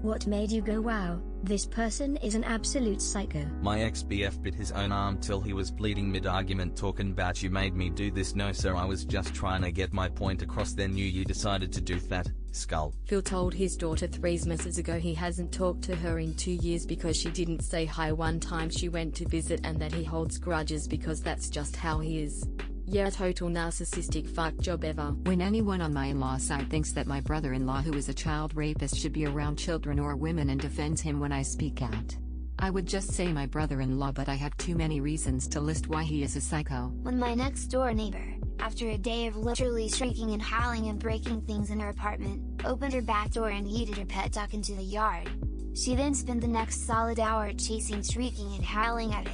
What made you go wow, this person is an absolute psycho? My ex-BF bit his own arm till he was bleeding mid-argument talking about you made me do this. No sir, I was just trying to get my point across, then you decided to do that, skull. Phil told his daughter 3 months ago he hasn't talked to her in 2 years because she didn't say hi one time she went to visit, and that he holds grudges because that's just how he is. Yeah, total narcissistic fuck job ever. When anyone on my in-law side thinks that my brother-in-law who is a child rapist should be around children or women and defends him when I speak out, I would just say my brother-in-law, but I have too many reasons to list why he is a psycho. When my next door neighbor, after a day of literally shrieking and howling and breaking things in her apartment, opened her back door and yeeted her pet duck into the yard. She then spent the next solid hour chasing, shrieking and howling at it.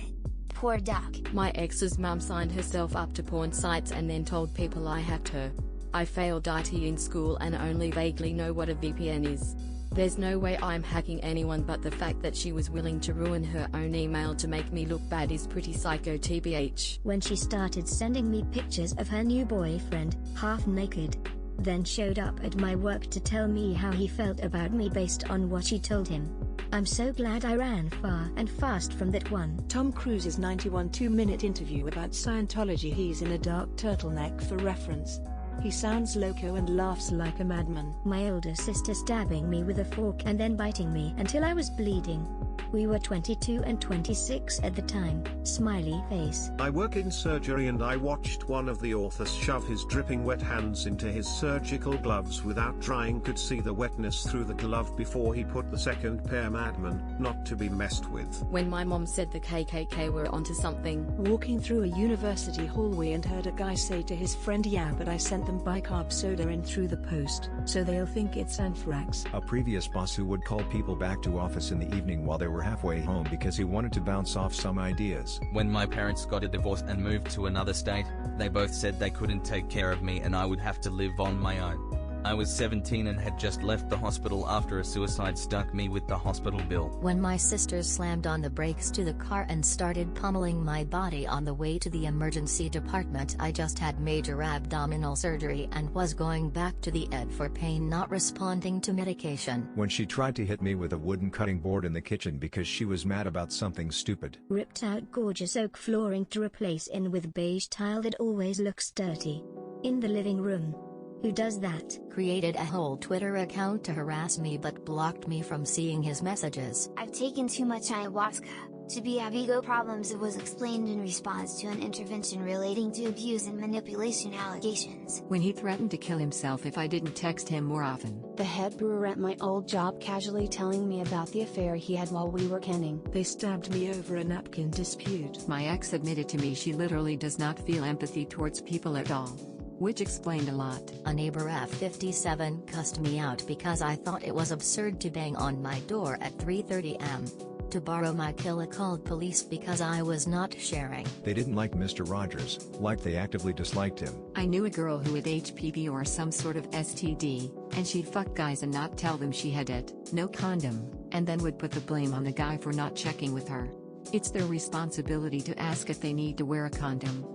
Poor duck. My ex's mum signed herself up to porn sites and then told people I hacked her. I failed IT in school and only vaguely know what a VPN is. There's no way I'm hacking anyone, but the fact that she was willing to ruin her own email to make me look bad is pretty psycho tbh. When she started sending me pictures of her new boyfriend, half naked, then showed up at my work to tell me how he felt about me based on what she told him. I'm so glad I ran far and fast from that one. Tom Cruise's 91 2-minute interview about Scientology. He's in a dark turtleneck for reference. He sounds loco and laughs like a madman. My older sister stabbing me with a fork and then biting me until I was bleeding. We were 22 and 26 at the time. Smiley face. I work in surgery and I watched one of the authors shove his dripping wet hands into his surgical gloves without drying. Could see the wetness through the glove before he put the second pair. Madman, not to be messed with. When my mom said the KKK were onto something. Walking through a university hallway and heard a guy say to his friend, yeah, but I sent them bicarb soda in through the post, so they'll think it's anthrax. A previous boss who would call people back to office in the evening while they were halfway home because he wanted to bounce off some ideas. When my parents got a divorce and moved to another state, they both said they couldn't take care of me and I would have to live on my own. I was 17 and had just left the hospital after a suicide stuck me with the hospital bill. When my sisters slammed on the brakes to the car and started pummeling my body on the way to the emergency department, I just had major abdominal surgery and was going back to the ED for pain, not responding to medication. When she tried to hit me with a wooden cutting board in the kitchen because she was mad about something stupid. Ripped out gorgeous oak flooring to replace in with beige tile that always looks dirty. In the living room. Who does that? Created a whole Twitter account to harass me but blocked me from seeing his messages. I've taken too much ayahuasca to be have ego problems. It was explained in response to an intervention relating to abuse and manipulation allegations. When he threatened to kill himself if I didn't text him more often. The head brewer at my old job casually telling me about the affair he had while we were canning. They stabbed me over a napkin dispute. My ex admitted to me she literally does not feel empathy towards people at all. Which explained a lot. A neighbor F57 cussed me out because I thought it was absurd to bang on my door at 3:30 am. To borrow my killer, called police because I was not sharing. They didn't like Mr. Rogers, like they actively disliked him. I knew a girl who had HPV or some sort of STD, and she'd fuck guys and not tell them she had it, no condom, and then would put the blame on the guy for not checking with her. It's their responsibility to ask if they need to wear a condom.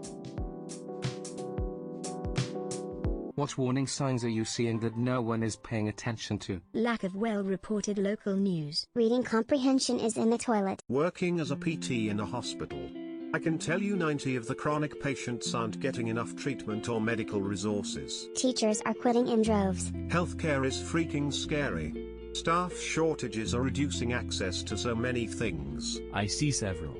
What warning signs are you seeing that no one is paying attention to? Lack of well-reported local news. Reading comprehension is in the toilet. Working as a PT in a hospital. I can tell you 90 of the chronic patients aren't getting enough treatment or medical resources. Teachers are quitting in droves. Healthcare is freaking scary. Staff shortages are reducing access to so many things. I see several.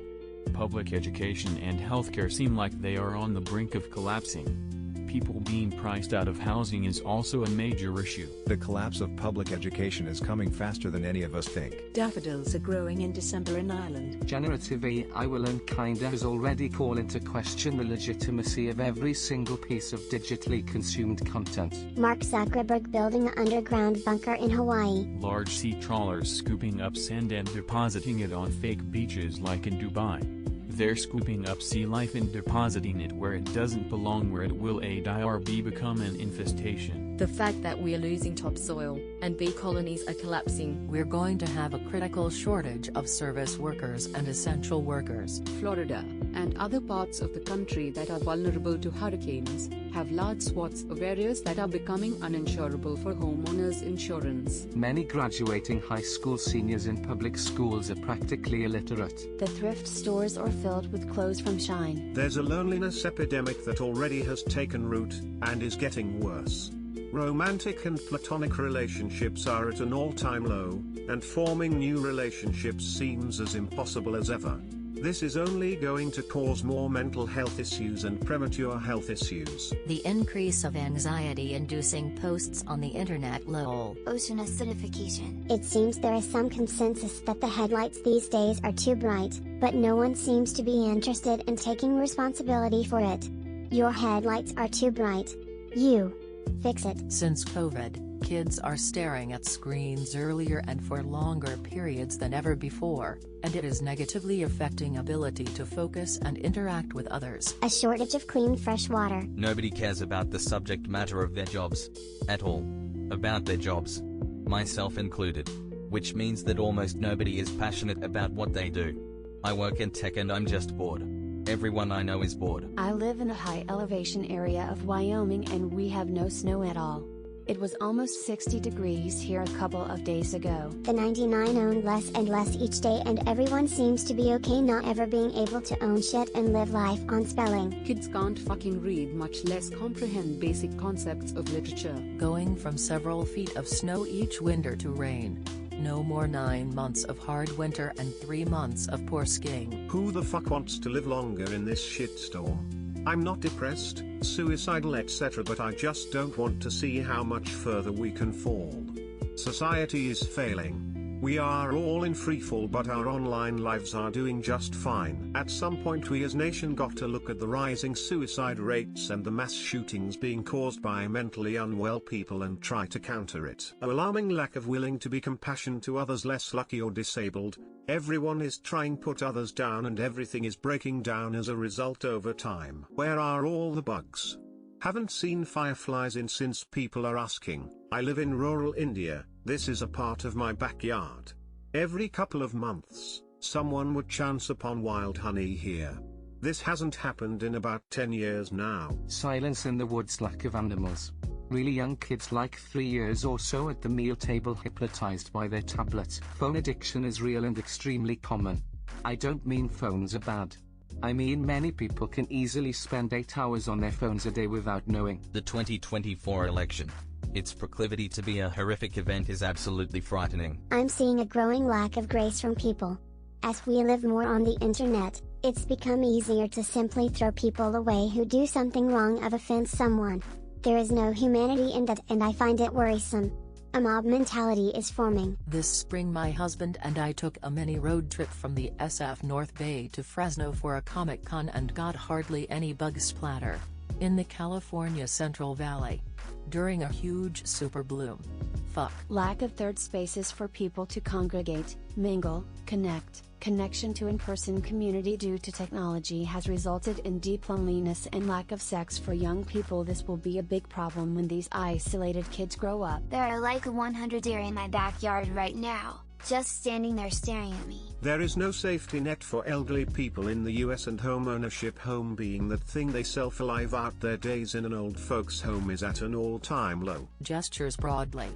Public education and healthcare seem like they are on the brink of collapsing. People being priced out of housing is also a major issue. The collapse of public education is coming faster than any of us think. Daffodils are growing in December in Ireland. Generative AI will and kinda has already called into question the legitimacy of every single piece of digitally consumed content. Mark Zuckerberg building an underground bunker in Hawaii. Large sea trawlers scooping up sand and depositing it on fake beaches like in Dubai. They're scooping up sea life and depositing it where it doesn't belong, where it will A.R.B. become an infestation. The fact that we're losing topsoil, and bee colonies are collapsing. We're going to have a critical shortage of service workers and essential workers. Florida. and other parts of the country that are vulnerable to hurricanes, have large swaths of areas that are becoming uninsurable for homeowners insurance. Many graduating high school seniors in public schools are practically illiterate. The thrift stores are filled with clothes from Shine. There's a loneliness epidemic that already has taken root, and is getting worse. Romantic and platonic relationships are at an all-time low, and forming new relationships seems as impossible as ever. This is only going to cause more mental health issues and premature health issues. The increase of anxiety-inducing posts on the internet. Lol. Ocean acidification. It seems there is some consensus that the headlights these days are too bright, but no one seems to be interested in taking responsibility for it. Your headlights are too bright. You fix it. Since COVID, kids are staring at screens earlier and for longer periods than ever before, and it is negatively affecting ability to focus and interact with others. A shortage of clean fresh water. Nobody cares about the subject matter of their jobs. At all. About their jobs. Myself included. Which means that almost nobody is passionate about what they do. I work in tech and I'm just bored. Everyone I know is bored. I live in a high elevation area of Wyoming and we have no snow at all. It was almost 60 degrees here a couple of days ago. The 99 own less and less each day and everyone seems to be okay not ever being able to own shit and live life on spelling. Kids can't fucking read, much less comprehend basic concepts of literature. Going from several feet of snow each winter to rain. No more 9 months of hard winter and 3 months of poor skiing. Who the fuck wants to live longer in this shitstorm? I'm not depressed, suicidal etc., but I just don't want to see how much further we can fall. Society is failing. We are all in freefall, but our online lives are doing just fine. At some point we as nation got to look at the rising suicide rates and the mass shootings being caused by mentally unwell people and try to counter it. An alarming lack of willing to be compassionate to others less lucky or disabled. Everyone is trying to put others down and everything is breaking down as a result over time. Where are all the bugs? Haven't seen fireflies in since people are asking. I live in rural India. This is a part of my backyard. Every couple of months, someone would chance upon wild honey here. This hasn't happened in about 10 years now. Silence in the woods, lack of animals. Really young kids like 3 years or so at the meal table hypnotized by their tablets. Phone addiction is real and extremely common. I don't mean phones are bad. I mean many people can easily spend 8 hours on their phones a day without knowing. The 2024 election. Its proclivity to be a horrific event is absolutely frightening. I'm seeing a growing lack of grace from people. As we live more on the internet, it's become easier to simply throw people away who do something wrong or offend someone. There is no humanity in that and I find it worrisome. A mob mentality is forming. This spring my husband and I took a mini road trip from the SF North Bay to Fresno for a Comic-Con and got hardly any bug splatter. In the California Central Valley. During a huge super bloom. Fuck. Lack of third spaces for people to congregate, mingle, connect. Connection to in-person community due to technology has resulted in deep loneliness and lack of sex for young people. This will be a big problem when these isolated kids grow up. There are like 100 deer in my backyard right now, just standing there staring at me. There is no safety net for elderly people in the US, and home ownership, home being that thing they self-alive out their days in an old folks home, is at an all-time low. Gestures broadly.